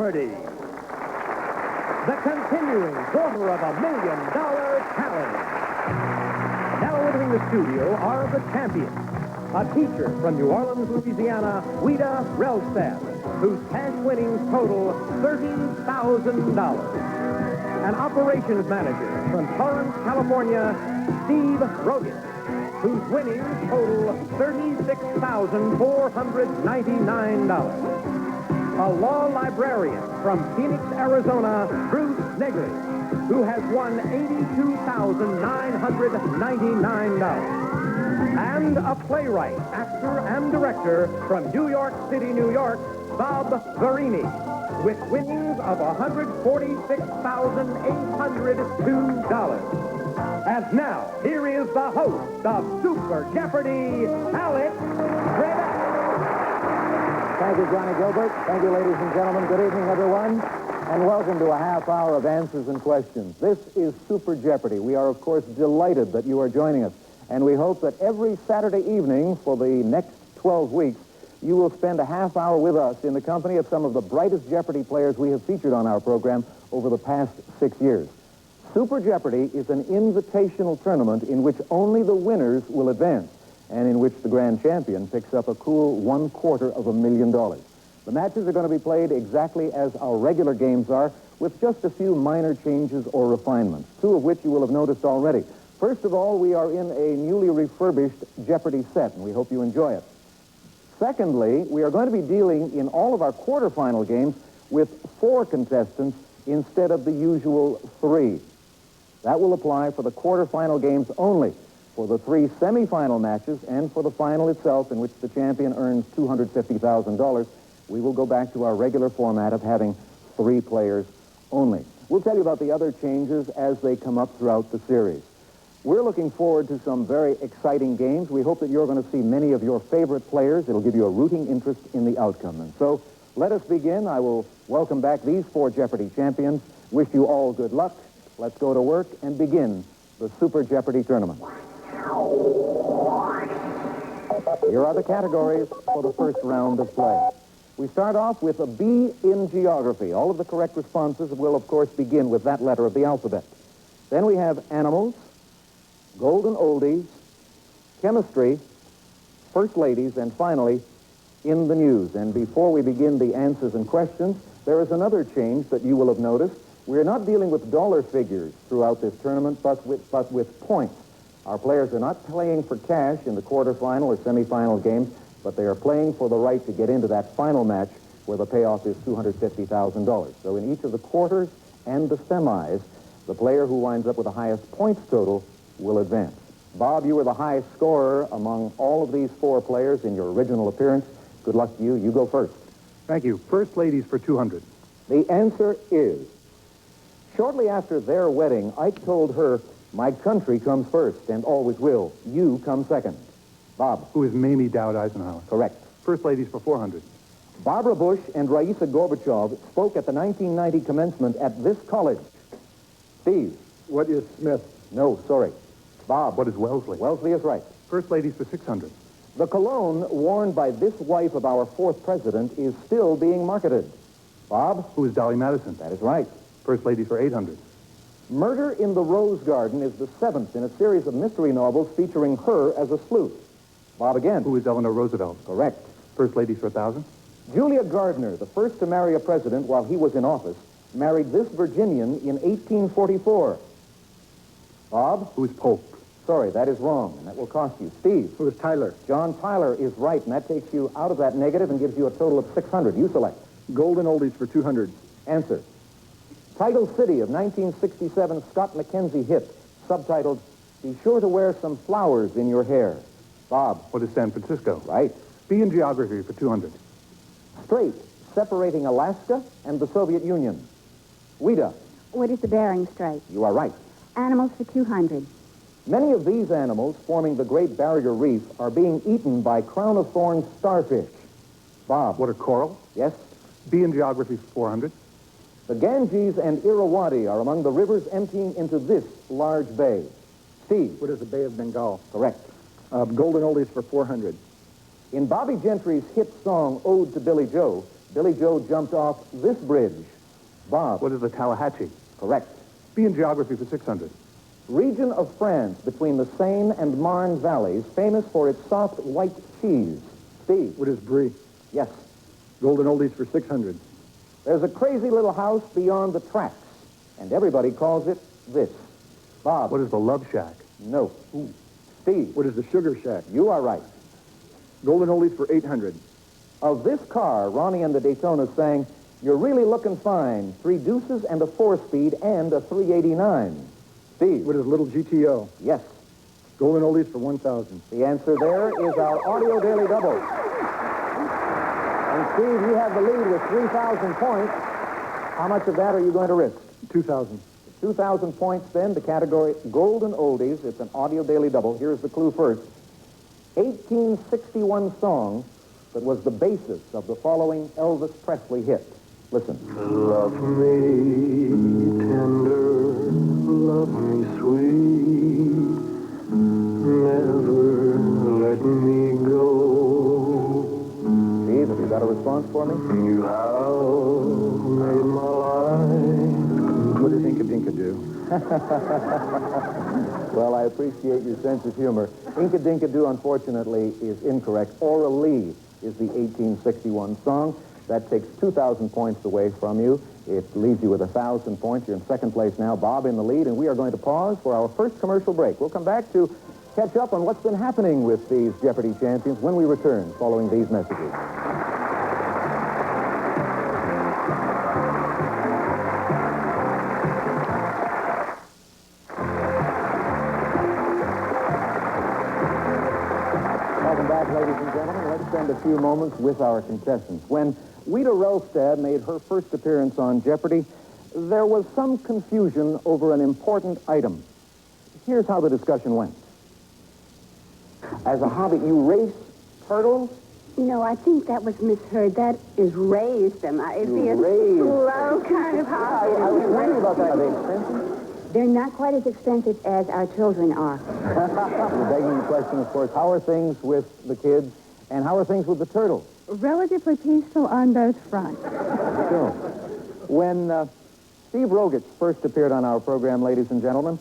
Jeopardy! The continuing $250,000 challenge. Now entering the studio are the champions. A teacher from New Orleans, Louisiana, Ouida Rellstab, whose cash winnings total $30,000. An operations manager from Torrance, California, Steve Rogitz, whose winnings total $36,499. A law librarian from Phoenix, Arizona, Naegeli, who has won $82,999. And a playwright, actor, and director from New York City, New York, Bob Verini, with winnings of $146,802. And now, here is the host of Super Jeopardy, Alex Trebek. Thank you, Johnny Gilbert. Thank you, ladies and gentlemen. Good evening, everyone, and welcome to a half hour of answers and questions. This is Super Jeopardy. We are, of course, delighted that you are joining us, and we hope that every Saturday evening for the next 12 weeks, you will spend a half hour with us in the company of some of the brightest Jeopardy players we have featured on our program over the past 6 years. Super Jeopardy is an invitational tournament in which only the winners will advance, and in which the grand champion picks up a cool $250,000. The matches are going to be played exactly as our regular games are, with just a few minor changes or refinements, two of which you will have noticed already. First of all, we are in a newly refurbished Jeopardy set, and we hope you enjoy it. Secondly, we are going to be dealing in all of our quarterfinal games with 4 contestants instead of the usual 3. That will apply for the quarterfinal games only. For the 3 semifinal matches and for the final itself, in which the champion earns $250,000, we will go back to our regular format of having 3 players only. We'll tell you about the other changes as they come up throughout the series. We're looking forward to some very exciting games. We hope that you're going to see many of your favorite players. It'll give you a rooting interest in the outcome. And so, let us begin. I will welcome back these 4 Jeopardy champions. Wish you all good luck. Let's go to work and begin the Super Jeopardy tournament. Here are the categories for the first round of play. We start off with a B in geography. All of the correct responses will, of course, begin with that letter of the alphabet. Then we have animals, golden oldies, chemistry, first ladies, and finally, in the news. And before we begin the answers and questions, there is another change that you will have noticed. We're not dealing with dollar figures throughout this tournament, but with points. Our players are not playing for cash in the quarterfinal or semifinal games, but they are playing for the right to get into that final match where the payoff is $250,000. So in each of the quarters and the semis, the player who winds up with the highest points total will advance. Bob, you were the highest scorer among all of these 4 players in your original appearance. Good luck to you. You go first. Thank you. First ladies for 200. The answer is, shortly after their wedding, Ike told her, "My country comes first and always will. You come second." Bob. Who is Mamie Dowd Eisenhower? Correct. First ladies for 400. Barbara Bush and Raisa Gorbachev spoke at the 1990 commencement at this college. Steve. What is Smith? No, sorry. Bob. What is Wellesley? Wellesley is right. First ladies for 600. The cologne worn by this wife of our 4th president is still being marketed. Bob. Who is Dolly Madison? That is right. First ladies for 800. Murder in the Rose Garden is the 7th in a series of mystery novels featuring her as a sleuth. Bob again. Who is Eleanor Roosevelt? Correct. First ladies for 1,000. Julia Gardner, the first to marry a president while he was in office, married this Virginian in 1844. Bob? Who is Polk? Sorry, that is wrong, and that will cost you. Steve? Who is Tyler? John Tyler is right, and that takes you out of that negative and gives you a total of 600. You select. Golden oldies for 200. Answer. Title City of 1967 Scott McKenzie hit, subtitled, "Be sure to wear some flowers in your hair." Bob? What is San Francisco? Right. B in geography for 200. Strait separating Alaska and the Soviet Union. Ouida? What is the Bering Strait? You are right. Animals for 200. Many of these animals forming the Great Barrier Reef are being eaten by crown-of-thorns starfish. Bob? What are coral? Yes? B in geography for 400. The Ganges and Irrawaddy are among the rivers emptying into this large bay. Steve? What is the Bay of Bengal? Correct. Golden oldies for 400. In Bobby Gentry's hit song, Ode to Billy Joe, Billy Joe jumped off this bridge. Bob. What is the Tallahatchie? Correct. B in geography for 600. Region of France between the Seine and Marne valleys, famous for its soft white cheese. Steve. What is Brie? Yes. Golden oldies for 600. There's a crazy little house beyond the tracks, and everybody calls it this. Bob. What is the Love Shack? No. Steve. What is the Sugar Shack? You are right. Golden oldies for 800. Of this car, Ronnie and the Daytona sang, "You're really looking fine. 3 deuces and a 4-speed and a 389. Steve. What is Little GTO? Yes. Golden oldies for 1,000. The answer there is our audio daily double. And Steve, you have the lead with 3,000 points. How much of that are you going to risk? 2,000. 2,000 points then, the category Golden Oldies. It's an audio daily double. Here's the clue first. 1861 song that was the basis of the following Elvis Presley hit. Listen. Love me tender, love me sweet, never let me go. Steve, have you got a response for me? You have made my life. What does Inka Dinka do? Well, I appreciate your sense of humor. Inka Dinka Do, unfortunately, is incorrect. Aura Lee is the 1861 song. That takes 2,000 points away from you. It leaves you with 1,000 points. You're in second place now. Bob in the lead, and we are going to pause for our first commercial break. We'll come back to catch up on what's been happening with these Jeopardy champions when we return following these messages. Welcome back, ladies and gentlemen. Let's spend a few moments with our contestants. When Ouida Rellstab made her first appearance on Jeopardy, there was some confusion over an important item. Here's how the discussion went. As a hobby, you race turtles? No, I think that was misheard. That is raised them. It'd be a Raised. slow kind of hobby. I was wondering about that. Are they expensive? They're not quite as expensive as our children are. You're begging the question, of course, how are things with the kids, and how are things with the turtles? Relatively peaceful on both fronts. Sure. When Steve Rogitz first appeared on our program, ladies and gentlemen,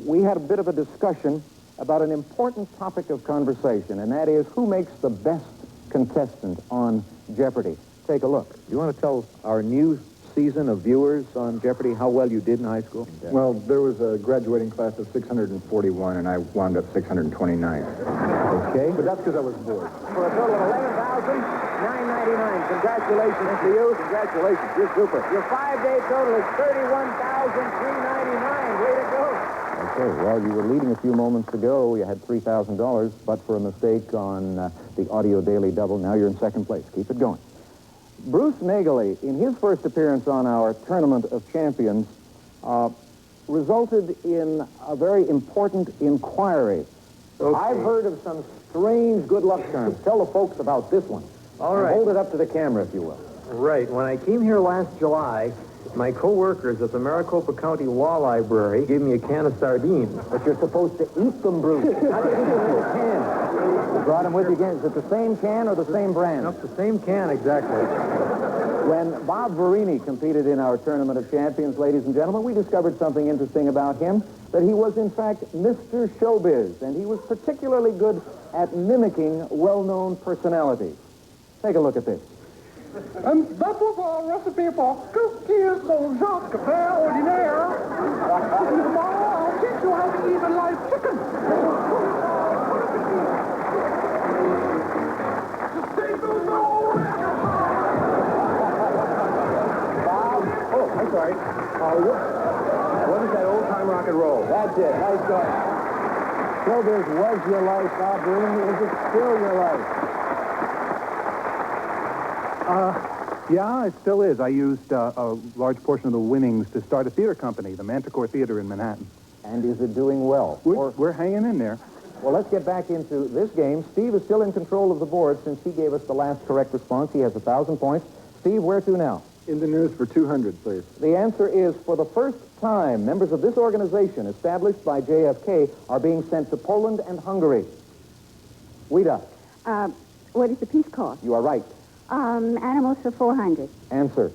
we had a bit of a discussion about an important topic of conversation, and that is who makes the best contestant on Jeopardy. Take a look. You want to tell our new season of viewers on Jeopardy how well you did in high school? Well, there was a graduating class of 641, and I wound up 629. Okay. But that's because I was bored. For a total of $11,999. Congratulations to you. Congratulations. You're super. Your 5-day total is $31,399. Way to go. Okay, well, you were leading a few moments ago. You had $3,000, but for a mistake on the audio daily double, now you're in second place. Keep it going. Bruce Naegeli, in his first appearance on our Tournament of Champions, resulted in a very important inquiry. Okay. I've heard of some strange good luck charms. Tell the folks about this one. All And right. hold it up to the camera, if you will. Right. When I came here last July, my co-workers at the Maricopa County Law Library gave me a can of sardines. But you're supposed to eat them, Bruce. Not to eat them in a can. You brought them with you again. Is it the same can or the same brand? Nope, the same can, exactly. When Bob Verini competed in our Tournament of Champions, ladies and gentlemen, we discovered something interesting about him, that he was, in fact, Mr. Showbiz, and he was particularly good at mimicking well-known personalities. Take a look at this. And that was our recipe for cookies au Jacques Père Ordinaire. Tomorrow I'll teach you how to eat a live chicken. Oh, I'm sorry. What is that old-time rock and roll? That's it. Nice going. Showbiz was your life, Bob Verini. Is it still your life? Yeah, it still is. I used a large portion of the winnings to start a theater company, the Manticore Theater in Manhattan. And is it doing well? We're hanging in there. Well, let's get back into this game. Steve is still in control of the board since he gave us the last correct response. He has 1,000 points. Steve, where to now? In the news for 200, please. The answer is, for the first time, members of this organization, established by JFK, are being sent to Poland and Hungary. Ouida, What is the peace corps? you are right. Animals for 400. Answer.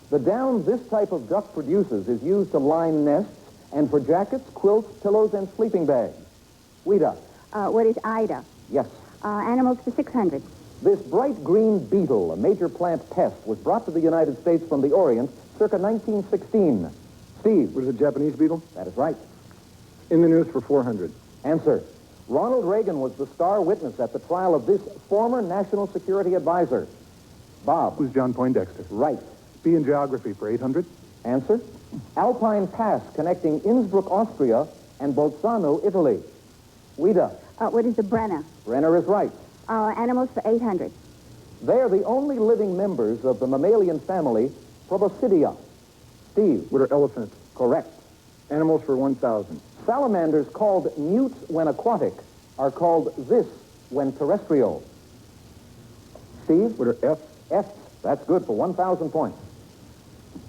The down this type of duck produces is used to line nests and for jackets, quilts, pillows, and sleeping bags. Ouida. What is Ida? Yes. Animals for 600. This bright green beetle, a major plant pest, was brought to the United States from the Orient circa 1916. Steve. What is a Japanese beetle? That is right. In the news for 400. Answer. Ronald Reagan was the star witness at the trial of this former national security advisor. Bob. Who's John Poindexter? Right. B in geography for 800. Answer. Alpine Pass connecting Innsbruck, Austria, and Bolzano, Italy. Ouida. What is the Brenner? Brenner is right. Animals for 800. They are the only living members of the mammalian family Proboscidea. Steve. What are elephants? Correct. Animals for 1,000. Salamanders called newts when aquatic are called this when terrestrial. Steve. What are F's? F's. That's good for 1,000 points.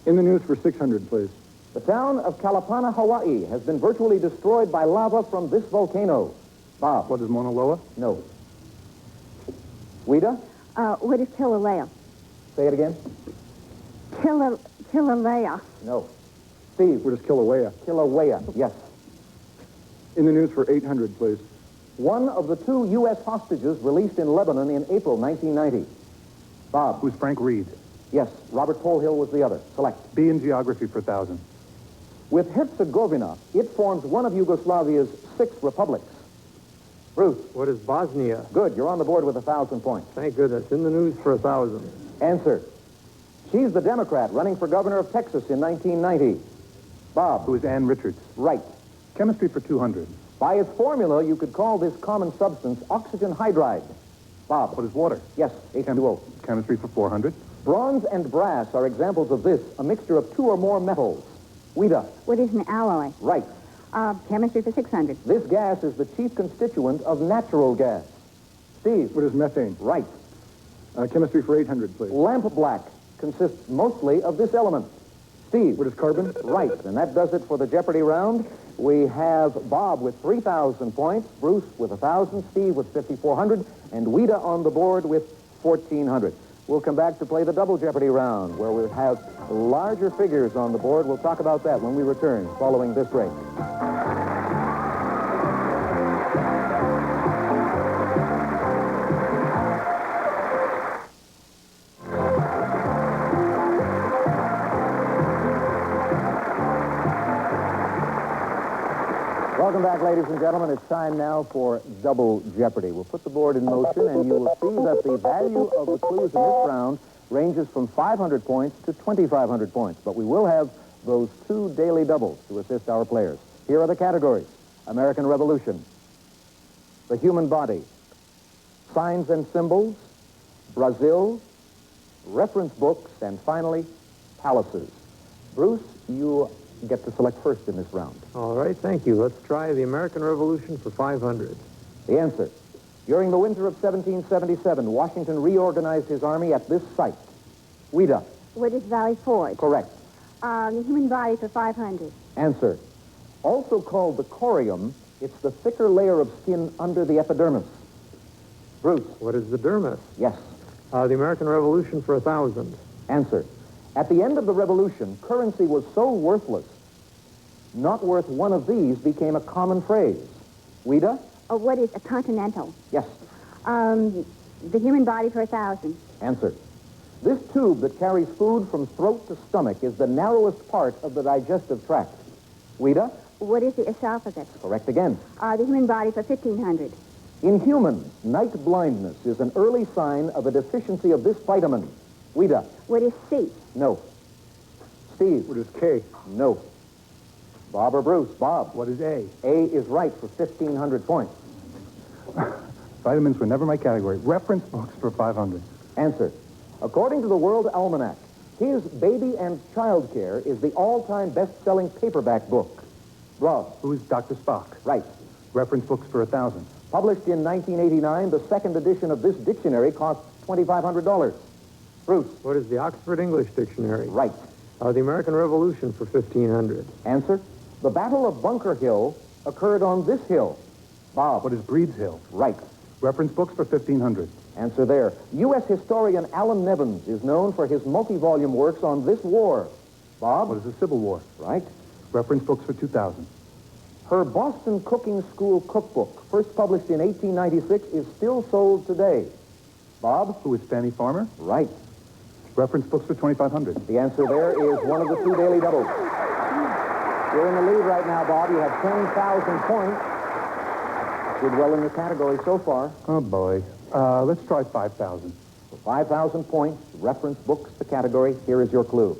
In the news for 600, please. The town of Kalapana, Hawaii has been virtually destroyed by lava from this volcano. Bob. What is Mauna Loa? No. Ouida. What is Kilauea? Say it again. Kilauea. No. Steve. What is Kilauea? Kilauea. Yes. In the news for 800, please. One of the 2 U.S. hostages released in Lebanon in April 1990. Bob. Who's Frank Reed? Yes. Robert Polhill was the other. Select. B in geography for 1,000. With Herzegovina, it forms one of Yugoslavia's 6 republics. Bruce. What is Bosnia? Good. You're on the board with 1,000 points. Thank goodness. In the news for 1,000. Answer. She's the Democrat running for governor of Texas in 1990. Bob. Who is Ann Richards? Right. Chemistry for 200. By its formula, you could call this common substance oxygen hydride. Bob. What is water? Yes, H2O. Chemistry for 400. Bronze and brass are examples of this, a mixture of 2 or more metals. Ouida. What is an alloy? Right. Chemistry for 600. This gas is the chief constituent of natural gas. Steve. What is methane? Right. Chemistry for 800, please. Lamp black consists mostly of this element. Steve. What is carbon? Right. And that does it for the Jeopardy round. We have Bob with 3,000 points, Bruce with 1,000, Steve with 5,400, and Ouida on the board with 1,400. We'll come back to play the double Jeopardy round, where we'll have larger figures on the board. We'll talk about that when we return, following this break. Welcome back, ladies and gentlemen. It's time now for Double Jeopardy. We'll put the board in motion, and you will see that the value of the clues in this round ranges from 500 points to 2,500 points. But we will have those 2 daily doubles to assist our players. Here are the categories: American Revolution, the human body, signs and symbols, Brazil, reference books, and finally, palaces. Bruce, you get to select first in this round. All right, thank you. Let's try the American Revolution for 500. The answer. During the winter of 1777, Washington reorganized his army at this site. Ouida. What is Valley Forge? Correct. The human body for 500. Answer. Also called the corium, it's the thicker layer of skin under the epidermis. Bruce. What is the dermis? Yes. The American Revolution for 1,000. Answer. At the end of the revolution, currency was so worthless, not worth one of these became a common phrase. Ouida? What is a continental? Yes. The human body for 1,000. Answer. This tube that carries food from throat to stomach is the narrowest part of the digestive tract. Ouida? What is the esophagus? Correct again. The human body for 1,500. In humans, night blindness is an early sign of a deficiency of this vitamin. Ouida? What is C? No. Steve? What is K? No. Bob or Bruce? Bob? What is A? A is right for 1,500 points. Vitamins were never my category. Reference books for 500. Answer. According to the World Almanac, his Baby and Child Care is the all-time best-selling paperback book. Rob? Who's Dr. Spock? Right. Reference books for 1,000. Published in 1989, the second edition of this dictionary cost $2,500. Bruce? What is the Oxford English Dictionary? Right. The American Revolution for 1,500. Answer. The Battle of Bunker Hill occurred on this hill. Bob? What is Breed's Hill? Right. Reference books for 1,500. Answer there. U.S. historian Alan Nevins is known for his multi-volume works on this war. Bob? What is the Civil War? Right. Reference books for 2000. Her Boston Cooking School cookbook, first published in 1896, is still sold today. Bob? Who is Fanny Farmer? Right. Reference books for 2500. The answer there is one of the two daily doubles. You're in the lead right now, Bob. You have 10,000 points. Did well in the category so far. Oh, boy. Let's try 5,000. For 5,000 points, reference books, the category. Here is your clue.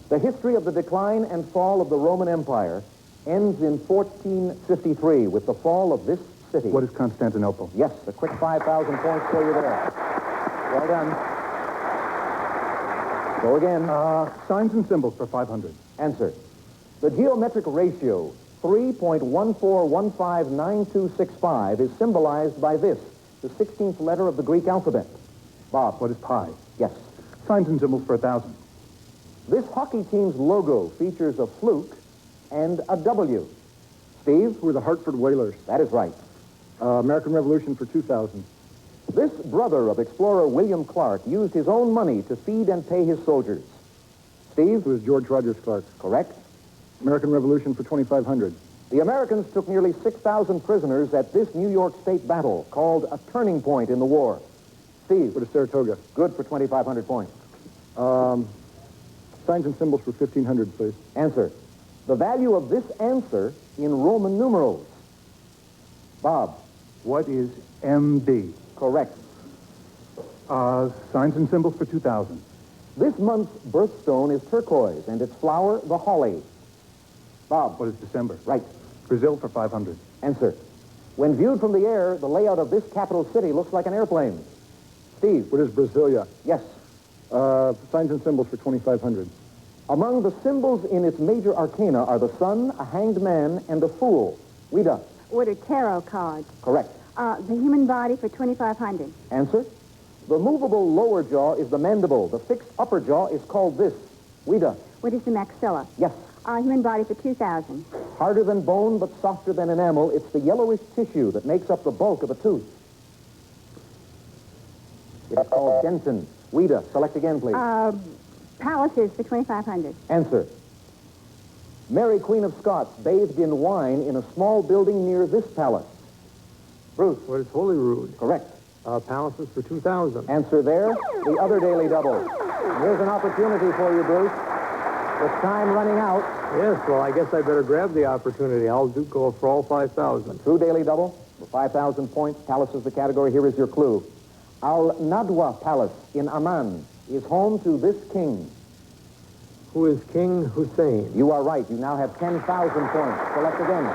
The history of the decline and fall of the Roman Empire ends in 1453 with the fall of this city. What is Constantinople? Yes, a quick 5,000 points for you there. Well done. Go again. Signs and symbols for 500. Answer. The geometric ratio 3.14159265 is symbolized by this, the 16th letter of the Greek alphabet. Bob. What is pi? Yes. Signs and symbols for 1,000. This hockey team's logo features a fluke and a W. Steve? Who are the Hartford Whalers? That is right. American Revolution for 2000. This brother of explorer William Clark used his own money to feed and pay his soldiers. Steve? Who is George Rogers Clark? Correct. American Revolution for 2500. The Americans took nearly 6,000 prisoners at this New York State battle, called a turning point in the war. Steve? What is Saratoga? Good for 2,500 points. Signs and symbols for 1500, please. Answer. The value of this answer in Roman numerals. Bob? What is MB? Correct. Signs and symbols for 2000. This month's birthstone is turquoise, and its flower, the holly. Bob? What is December? Right. Brazil for 500. Answer. When viewed from the air, the layout of this capital city looks like an airplane. Steve? What is Brasilia? Yes. Signs and symbols for 2500. Among the symbols in its major arcana are the sun, a hanged man, and a fool. Ouida? What are tarot cards? Correct. The human body for 2,500. Answer. The movable lower jaw is the mandible. The fixed upper jaw is called this. Ouida? What is the maxilla? Yes. Human body for 2,000. Harder than bone, but softer than enamel, it's the yellowish tissue that makes up the bulk of a tooth. It is called dentin. Ouida, select again, please. Palaces for 2,500. Answer. Mary, Queen of Scots, bathed in wine in a small building near this palace. Bruce? What is Holyrood? Correct. Palaces for 2,000. Answer there, the other daily double. Here's an opportunity for you, Bruce. With time running out. Yes, well, I guess I better grab the opportunity. I'll go for all 5,000. True daily double for 5,000 points. Palace is the category. Here is your clue. Al-Nadwa Palace in Amman is home to this king. Who is King Hussein? You are right. You now have 10,000 points. Select again.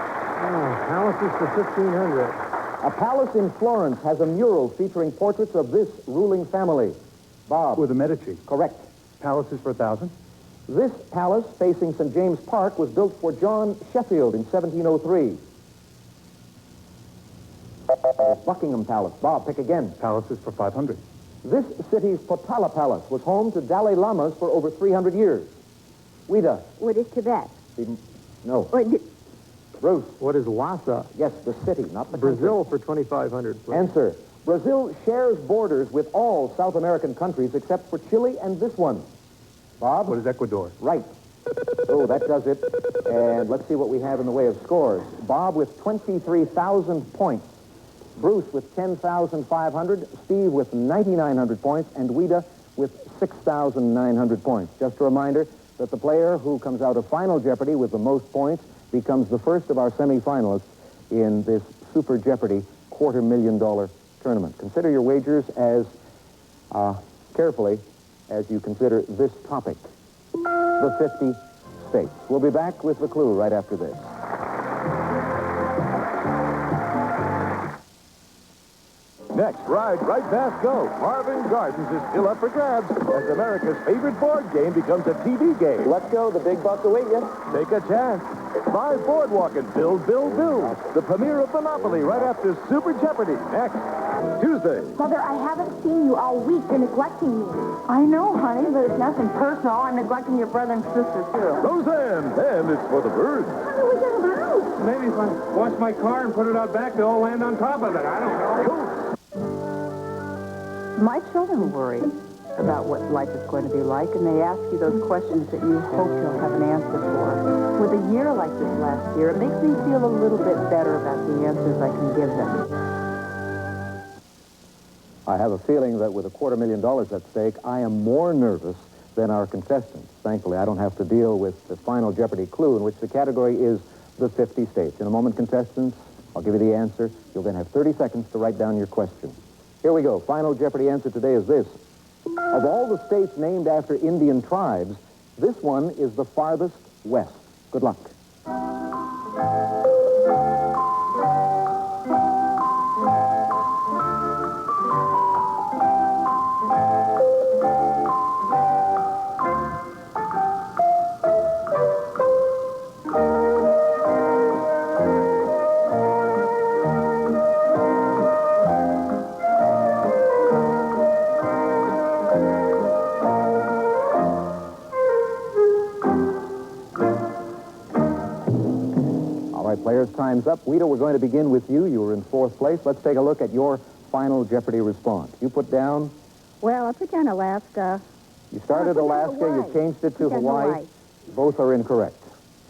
Palaces for 1,500. A palace in Florence has a mural featuring portraits of this ruling family. Bob? With the Medici. Correct. Palaces for 1,000. This palace, facing St. James Park, was built for John Sheffield in 1703. Buckingham Palace. Bob, pick again. Palaces for 500. This city's Potala Palace was home to Dalai Lamas for over 300 years. Ouida? What is Tibet? No. What, Bruce? What is Lhasa? Yes, the city, not the Brazil for 2,500. country. Answer. Brazil shares borders with all South American countries except for Chile and this one. Bob? What is Ecuador? Right. Oh, that does it. And let's see what we have in the way of scores. Bob with 23,000 points. Bruce with 10,500. Steve with 9,900 points. And Ouida with 6,900 points. Just a reminder that the player who comes out of Final Jeopardy with the most points becomes the first of our semifinalists in this Super Jeopardy $250,000 tournament. Consider your wagers as carefully as you consider this topic, the 50 states. We'll be back with the clue right after this. Next, ride right fast go. Marvin Gardens is still up for grabs as America's favorite board game becomes a TV game. Let's go. The big bucks await you. Take a chance. Buy Boardwalk and Build, Build, Do. The premiere of Monopoly right after Super Jeopardy. Next, Tuesday. Mother, I haven't seen you all week. You're neglecting me. I know, honey, but it's nothing personal. I'm neglecting your brother and sister, too. Roseanne, and it's for the birds. What was that about? Maybe if I wash my car and put it out back, they'll all land on top of it. I don't know. My children worry about what life is going to be like, and they ask you those questions that you hope you'll have an answer for. With a year like this last year, it makes me feel a little bit better about the answers I can give them. I have a feeling that with $250,000 at stake, I am more nervous than our contestants. Thankfully, I don't have to deal with the final Jeopardy clue, in which the category is the 50 states. In a moment, contestants, I'll give you the answer. You'll then have 30 seconds to write down your question. Here we go. Final Jeopardy answer today is this. Of all the states named after Indian tribes, this one is the farthest west. Good luck. Players, time's up. Ouida, we're going to begin with you. You were in 4th place. Let's take a look at your final Jeopardy response. You put down... Well, I put down Alaska. You started Alaska, you changed it to Hawaii. Both are incorrect.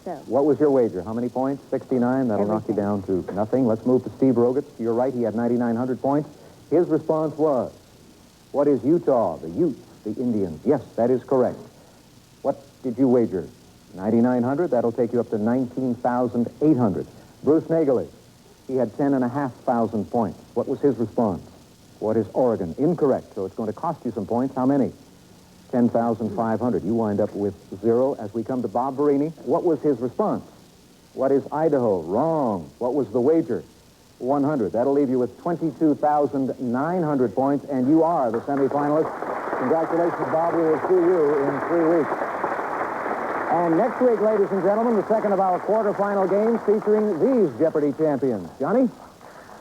So. What was your wager? How many points? 69. That'll knock you down to nothing. Let's move to Steve Rogitz. You're right, he had 9,900 points. His response was, what is Utah? The Utes, the Indians. Yes, that is correct. What did you wager? 9,900, that'll take you up to 19,800. Bruce Naegeli, he had 10,500 points. What was his response? What is Oregon? Incorrect, so it's going to cost you some points. How many? 10,500. You wind up with 0. As we come to Bob Verini, what was his response? What is Idaho? Wrong. What was the wager? 100. That'll leave you with 22,900 points, and you are the semifinalist. Congratulations, Bob. We will see you in 3 weeks. And next week, ladies and gentlemen, the second of our quarterfinal games featuring these Jeopardy champions. Johnny?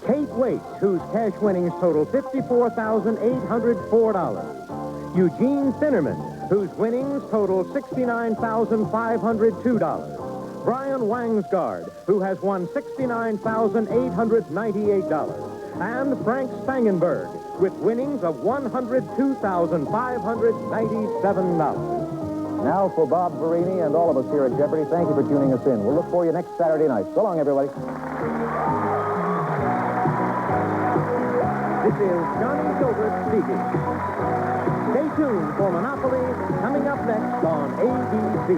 Kate Waits, whose cash winnings total $54,804. Eugene Finnerman, whose winnings total $69,502. Brian Wangsgard, who has won $69,898. And Frank Spangenberg, with winnings of $102,597. Now for Bob Verini and all of us here at Jeopardy, thank you for tuning us in. We'll look for you next Saturday night. So long, everybody. This is Johnny Gilbert speaking. Stay tuned for Monopoly, coming up next on ABC.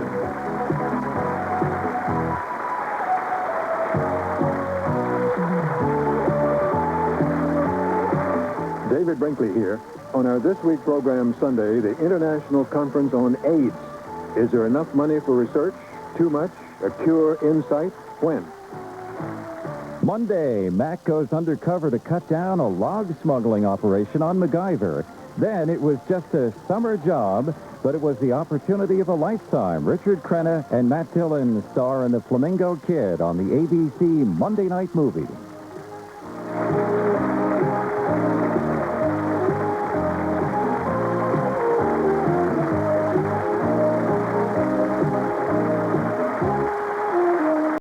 David Brinkley here. On our This Week program Sunday, the International Conference on AIDS. Is there enough money for research? Too much? A cure in sight? When? Monday, Mac goes undercover to cut down a log smuggling operation on MacGyver. Then it was just a summer job, but it was the opportunity of a lifetime. Richard Crenna and Matt Dillon star in The Flamingo Kid on the ABC Monday Night Movie.